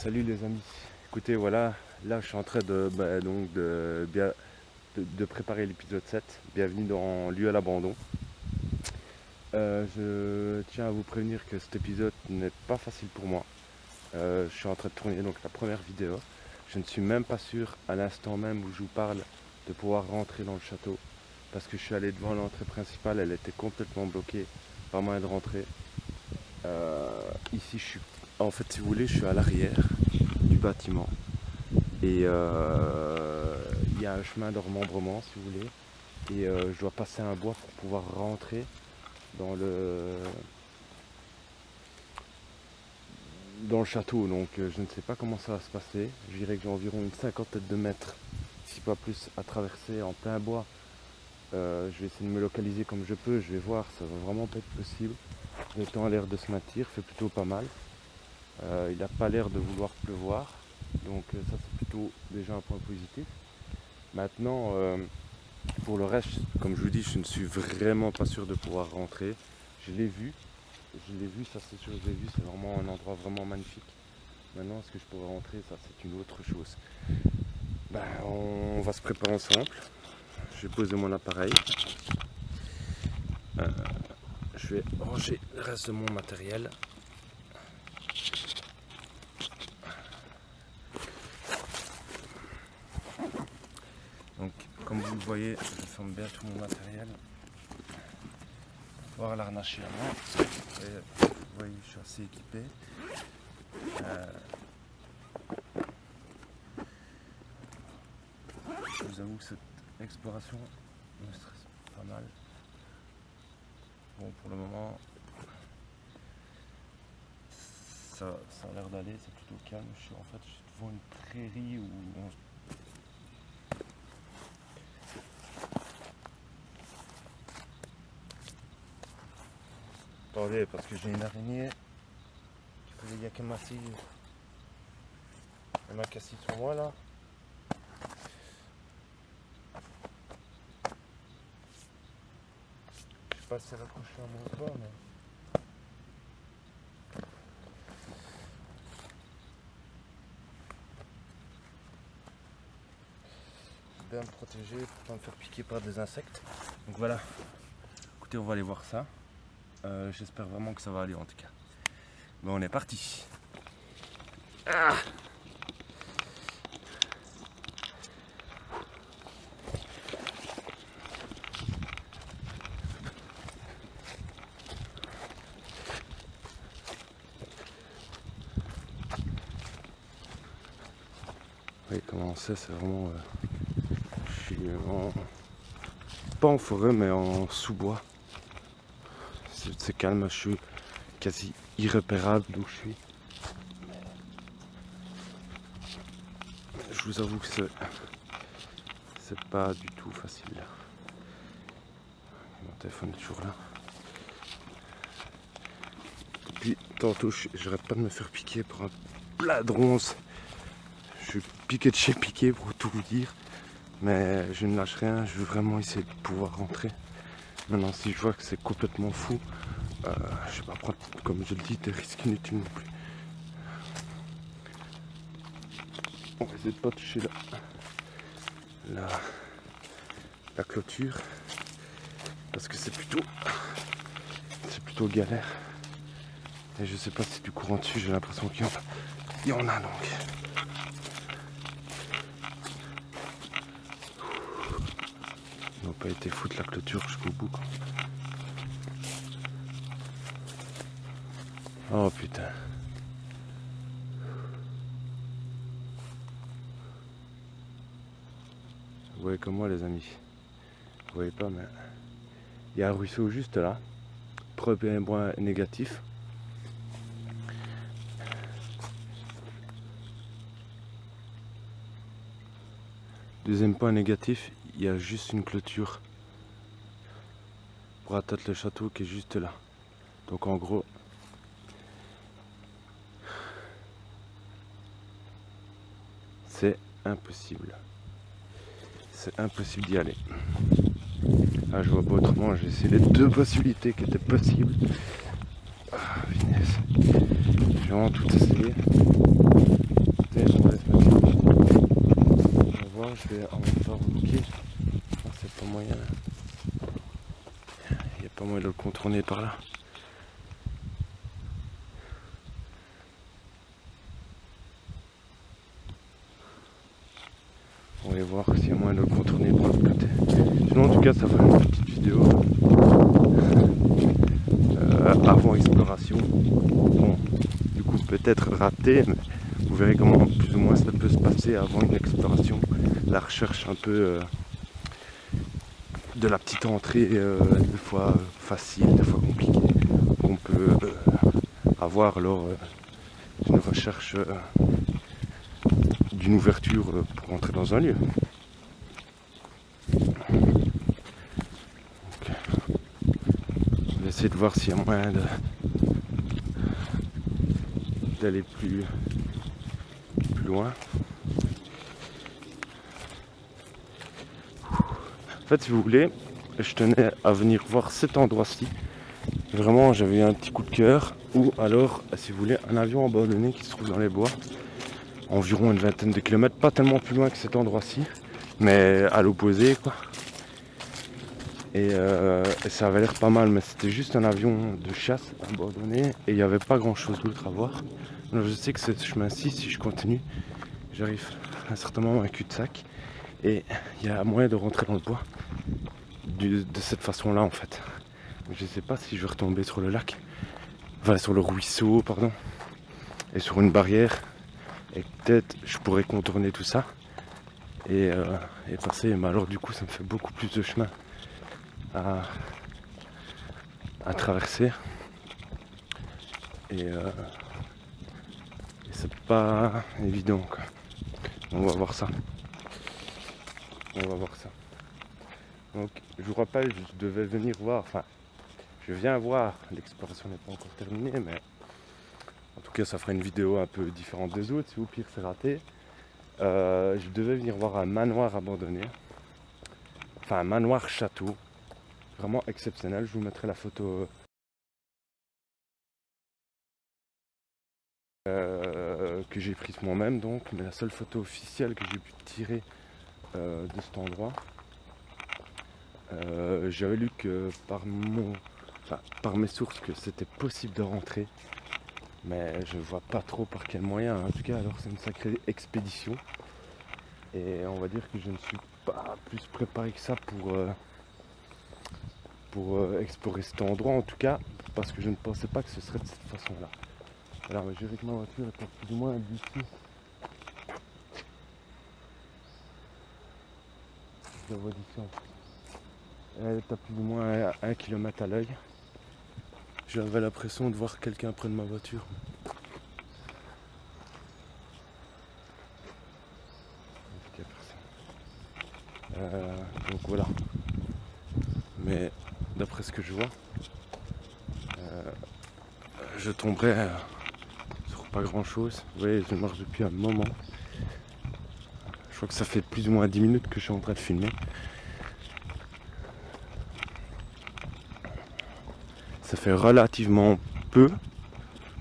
Salut les amis, écoutez voilà, là je suis en train de préparer l'épisode 7. Bienvenue dans Lieu à l'abandon. Je tiens à vous prévenir que cet épisode n'est pas facile pour moi. Je suis en train de tourner donc la première vidéo. Je ne suis même pas sûr à l'instant même où je vous parle de pouvoir rentrer dans le château. Parce que je suis allé devant l'entrée principale, elle était complètement bloquée, pas moyen de rentrer. Ici je suis, en fait si vous voulez, je suis à l'arrière du bâtiment. Et il y a un chemin de remembrement si vous voulez. Et je dois passer un bois pour pouvoir rentrer dans le château. Donc je ne sais pas comment ça va se passer. Je dirais que j'ai environ une cinquantaine de mètres, si pas plus, à traverser en plein bois. Je vais essayer de me localiser comme je peux. Je vais voir, ça va vraiment pas être possible. Le temps a l'air de se maintenir, fait plutôt pas mal. Il n'a pas l'air de vouloir pleuvoir. Donc ça c'est plutôt déjà un point positif. Maintenant, pour le reste, comme je vous dis, je ne suis vraiment pas sûr de pouvoir rentrer. Je l'ai vu, ça c'est sûr, je l'ai vu, c'est vraiment un endroit vraiment magnifique. Maintenant, est-ce que je pourrais rentrer, ça c'est une autre chose. Ben, on va se préparer ensemble. Je vais poser mon appareil. Je vais ranger le reste de mon matériel. Donc, comme vous le voyez, je ferme bien tout mon matériel. Pour pouvoir l'arnacher à moi. Vous voyez, je suis assez équipé. Je vous avoue que cette exploration me stresse pas mal. Bon, pour le moment, ça a l'air d'aller, c'est plutôt calme. Je suis devant une prairie où Attendez, parce que j'ai une araignée qui faisait yakamasi. Elle m'a cassé sur moi là. Je sais pas si c'est raccroché à mon doigt, mais. Bien me protéger pour pas me faire piquer par des insectes. Donc voilà. Écoutez, on va aller voir ça. J'espère vraiment que ça va aller en tout cas. Bon, on est parti. Ah, oui, comment c'est vraiment. Je suis pas en forêt, mais en sous-bois. C'est calme, je suis quasi irrépérable d'où je suis. Je vous avoue que c'est pas du tout facile. Mon téléphone est toujours là. Puis tantôt, j'arrête pas de me faire piquer par un plat de ronces. Je suis piqué de chez piqué pour tout vous dire. Mais je ne lâche rien, je veux vraiment essayer de pouvoir rentrer. Maintenant, si je vois que c'est complètement fou, je vais pas prendre, comme je le dis, des risques inutiles non plus. On va essayer de pas toucher la clôture, parce que c'est plutôt galère. Et je sais pas si du courant dessus, j'ai l'impression qu'il y en a donc. Ils n'ont pas été foutre la clôture jusqu'au bout, quoi. Oh putain. Vous voyez comme moi les amis. Vous voyez pas mais il y a un ruisseau juste là. Premier point négatif. Deuxième point négatif, il y a juste une clôture pour atteindre le château qui est juste là. Donc en gros, c'est impossible. C'est impossible d'y aller. Ah, je vois pas autrement, j'ai essayé les deux possibilités qui étaient possibles. Ah, finesse. J'ai vraiment tout essayé. voir, je vais en même temps rebouquer. C'est pas moyen. Il n'y a pas moyen de le contourner par là. On va voir s'il y a moyen de le contourner par l'autre côté. Sinon en tout cas ça fera une petite vidéo avant exploration. Bon, du coup peut-être raté, mais vous verrez comment plus ou moins ça peut se passer avant une exploration. La recherche un peu de la petite entrée, des fois facile, des fois compliquée, qu'on peut avoir lors d'une recherche d'une ouverture pour entrer dans un lieu. Donc, on va essayer de voir s'il y a moyen d'aller plus loin. En fait, si vous voulez, je tenais à venir voir cet endroit-ci. Vraiment, j'avais eu un petit coup de cœur. Ou alors, si vous voulez, un avion abandonné qui se trouve dans les bois. Environ une vingtaine de kilomètres, pas tellement plus loin que cet endroit-ci, mais à l'opposé, quoi. Et ça avait l'air pas mal, mais c'était juste un avion de chasse abandonné et il n'y avait pas grand-chose d'autre à voir. Donc je sais que ce chemin-ci, si je continue, j'arrive à un certain moment à un cul-de-sac et il y a moyen de rentrer dans le bois de cette façon-là en fait. Je sais pas si je vais retomber sur le lac, enfin sur le ruisseau, pardon, et sur une barrière. Et peut-être je pourrais contourner tout ça et passer. Mais alors du coup ça me fait beaucoup plus de chemin à traverser. Et c'est pas évident quoi. On va voir ça. On va voir ça. Donc je vous rappelle, je devais venir voir, enfin je viens voir, l'exploration n'est pas encore terminée, mais en tout cas ça fera une vidéo un peu différente des autres, si au pire c'est raté. Je devais venir voir un manoir abandonné, enfin un manoir château, vraiment exceptionnel, je vous mettrai la photo que j'ai prise moi-même donc, mais la seule photo officielle que j'ai pu tirer de cet endroit. J'avais lu que par mes sources que c'était possible de rentrer, mais je vois pas trop par quel moyen. En tout cas, alors c'est une sacrée expédition et on va dire que je ne suis pas plus préparé que ça pour explorer cet endroit, en tout cas parce que je ne pensais pas que ce serait de cette façon-là. Alors je dirais que ma voiture est plus ou moins d'ici. Je la vois d'ici. Elle est à plus ou moins à 1 km à l'œil. J'avais l'impression de voir quelqu'un près de ma voiture. Donc voilà. Mais d'après ce que je vois, je tomberai sur pas grand chose. Vous voyez, je marche depuis un moment. Je crois que ça fait plus ou moins 10 minutes que je suis en train de filmer. Ça fait relativement peu.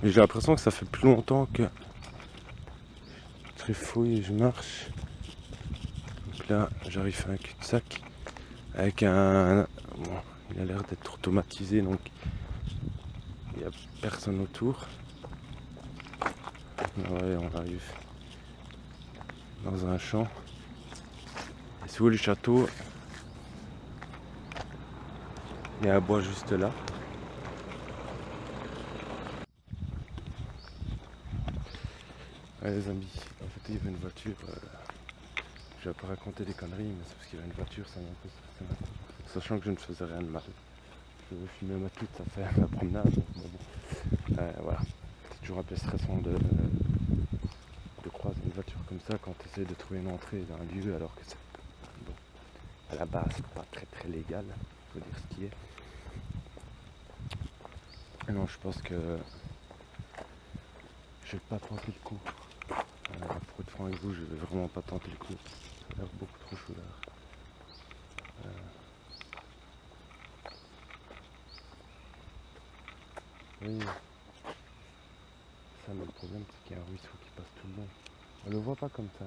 Mais j'ai l'impression que ça fait plus longtemps que je trifouille et je marche. Donc là, j'arrive à un cul-de-sac avec un... Bon, il a l'air d'être automatisé, donc il n'y a personne autour. Ouais, on arrive dans un champ. Et si vous voulez le château, il y a un bois juste là. Ouais, les amis, en fait il y avait une voiture. Je vais pas raconter des conneries, mais c'est parce qu'il y avait une voiture, ça m'a un peu stressé maintenant. Sachant que je ne faisais rien de mal. Je veux filmer ma toute, ça fait la promenade. Mais bon. Voilà. C'est toujours un peu stressant de croiser une voiture comme ça quand tu essaies de trouver une entrée dans un lieu alors que c'est bon, à la base pas très légal, faut dire ce qui est. Et non, je pense que je vais pas tenter le coup. Pour être franc avec vous, je vais vraiment pas tenter le coup. Ça a l'air beaucoup trop chaud là. Oui. Ça, mais le problème c'est qu'il y a un ruisseau qui passe tout le long. On le voit pas comme ça.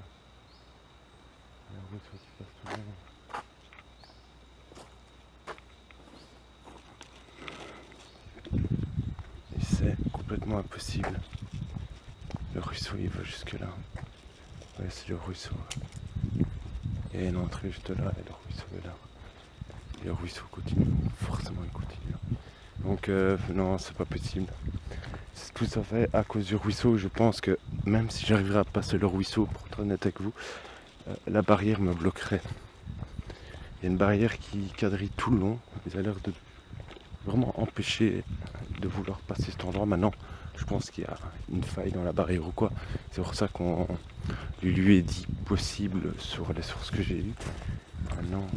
Il y a un ruisseau qui passe tout le long. Et c'est complètement impossible. Le ruisseau il va jusque là. Ouais, c'est le ruisseau. Il y a une entrée juste là et le ruisseau est là. Et le ruisseau continue, forcément il continue. Donc non, c'est pas possible. C'est tout ça fait à cause du ruisseau. Je pense que même si j'arriverais à passer le ruisseau, pour être honnête avec vous, la barrière me bloquerait. Il y a une barrière qui quadrille tout le long. Ils ont l'air de vraiment empêcher de vouloir passer cet endroit. Maintenant, je pense qu'il y a une faille dans la barrière ou quoi. C'est pour ça qu'on lui est dit possible sur les sources que j'ai lues. Maintenant,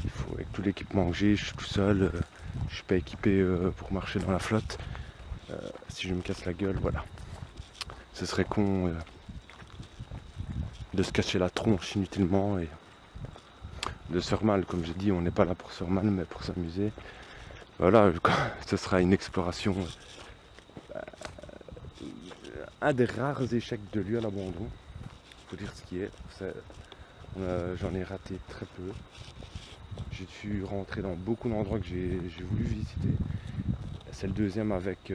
il faut, avec tout l'équipement que j'ai, je suis tout seul, je suis pas équipé pour marcher dans la flotte. Si je me casse la gueule, voilà. Ce serait con de se cacher la tronche inutilement et de se faire mal. Comme j'ai dit, on n'est pas là pour se faire mal, mais pour s'amuser. Voilà, ce sera une exploration. Un des rares échecs de lieu à l'abandon. Faut dire ce qui est. J'en ai raté très peu. J'ai dû rentrer dans beaucoup d'endroits que j'ai voulu visiter. C'est le deuxième avec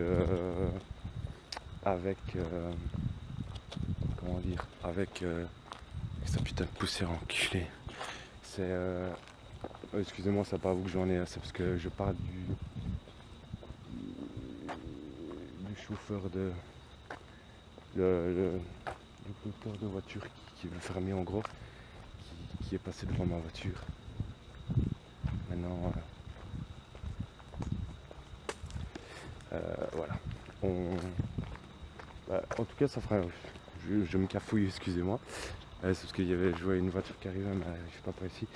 comment dire, avec sa putain de poussière enculée. C'est excusez-moi, c'est pas à vous que j'en ai, c'est parce que je parle du chauffeur le conducteur de voiture qui veut fermer en gros, qui est passé devant ma voiture. Maintenant voilà. En tout cas ça fera. Je me cafouille, excusez-moi. C'est parce qu'il y avait, je voyais une voiture qui arrivait, mais je suis pas par ici.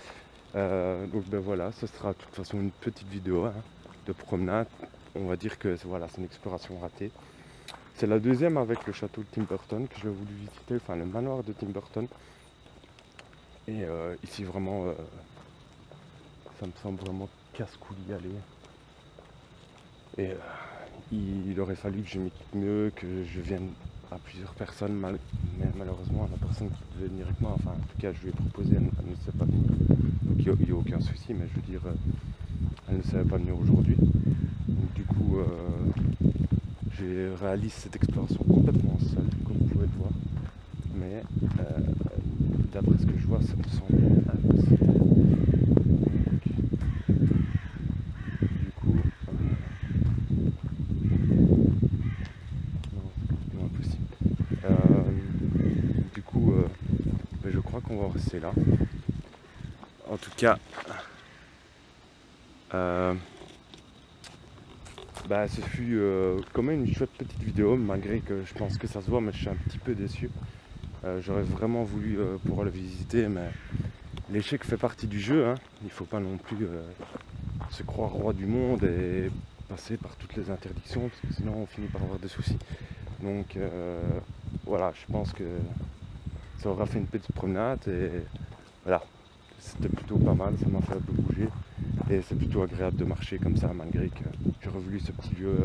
Donc ben voilà, ce sera de toute façon une petite vidéo de promenade. On va dire que voilà, c'est une exploration ratée. C'est la deuxième avec le château de Tim Burton que j'ai voulu visiter, enfin le manoir de Tim Burton. Et ici vraiment, ça me semble vraiment casse-cou d'y aller. Et il aurait fallu que je m'équipe mieux, que je vienne à plusieurs personnes, mais malheureusement la personne qui devait venir avec moi, enfin en tout cas je lui ai proposé, elle ne sait pas venir. Donc il n'y a aucun souci, mais je veux dire, elle ne savait pas venir aujourd'hui. Donc du coup, j'ai réalisé cette exploration complètement seule, comme vous pouvez le voir. Mais d'après ce que je vois, ça me semble impossible. Donc, du coup, non, c'est complètement impossible. Du coup, ben, je crois qu'on va rester là. En tout cas, bah, ce fut quand même une chouette petite vidéo, malgré que je pense que ça se voit, mais je suis un petit peu déçu. J'aurais vraiment voulu pouvoir le visiter, mais l'échec fait partie du jeu. Hein. Il ne faut pas non plus se croire roi du monde et passer par toutes les interdictions, parce que sinon on finit par avoir des soucis. Donc voilà, je pense que ça aura fait une petite promenade et voilà, c'était plutôt pas mal, ça m'a fait un peu bouger. Et c'est plutôt agréable de marcher comme ça, malgré que j'aurais voulu ce petit lieu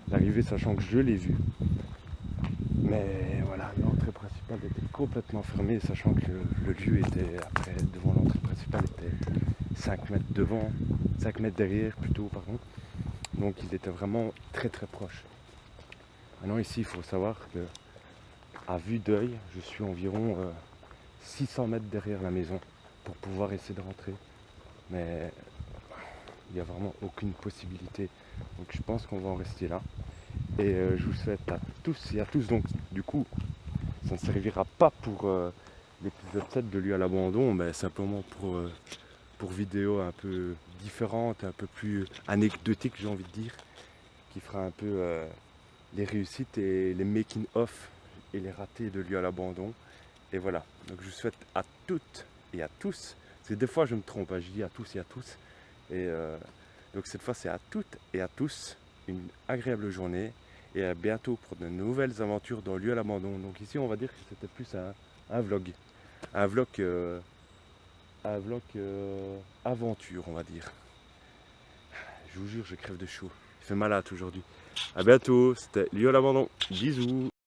d'arrivée, sachant que je l'ai vu. Mais voilà, l'entrée principale était complètement fermée, sachant que le lieu était, après, devant l'entrée principale, était 5 mètres devant, 5 mètres derrière plutôt, pardon. Donc ils étaient vraiment très très proches. Maintenant ici, il faut savoir que à vue d'œil, je suis environ 600 mètres derrière la maison pour pouvoir essayer de rentrer. Mais il n'y a vraiment aucune possibilité. Donc je pense qu'on va en rester là. Et je vous souhaite à tous et à tous, donc du coup, ça ne servira pas pour l'épisode 7 de Lieu à l'abandon, mais simplement pour vidéo un peu différente, un peu plus anecdotique, j'ai envie de dire, qui fera un peu les réussites et les making-of et les ratés de Lieu à l'abandon. Et voilà, donc je vous souhaite à toutes et à tous, parce que des fois je me trompe, je dis à tous et à tous, et donc cette fois c'est à toutes et à tous une agréable journée et à bientôt pour de nouvelles aventures dans Lieu à l'abandon. Donc ici on va dire que c'était plus un vlog, un vlog, aventure on va dire. Je vous jure je crève de chaud, il fait malade aujourd'hui. À bientôt, c'était Lieu à l'abandon, bisous.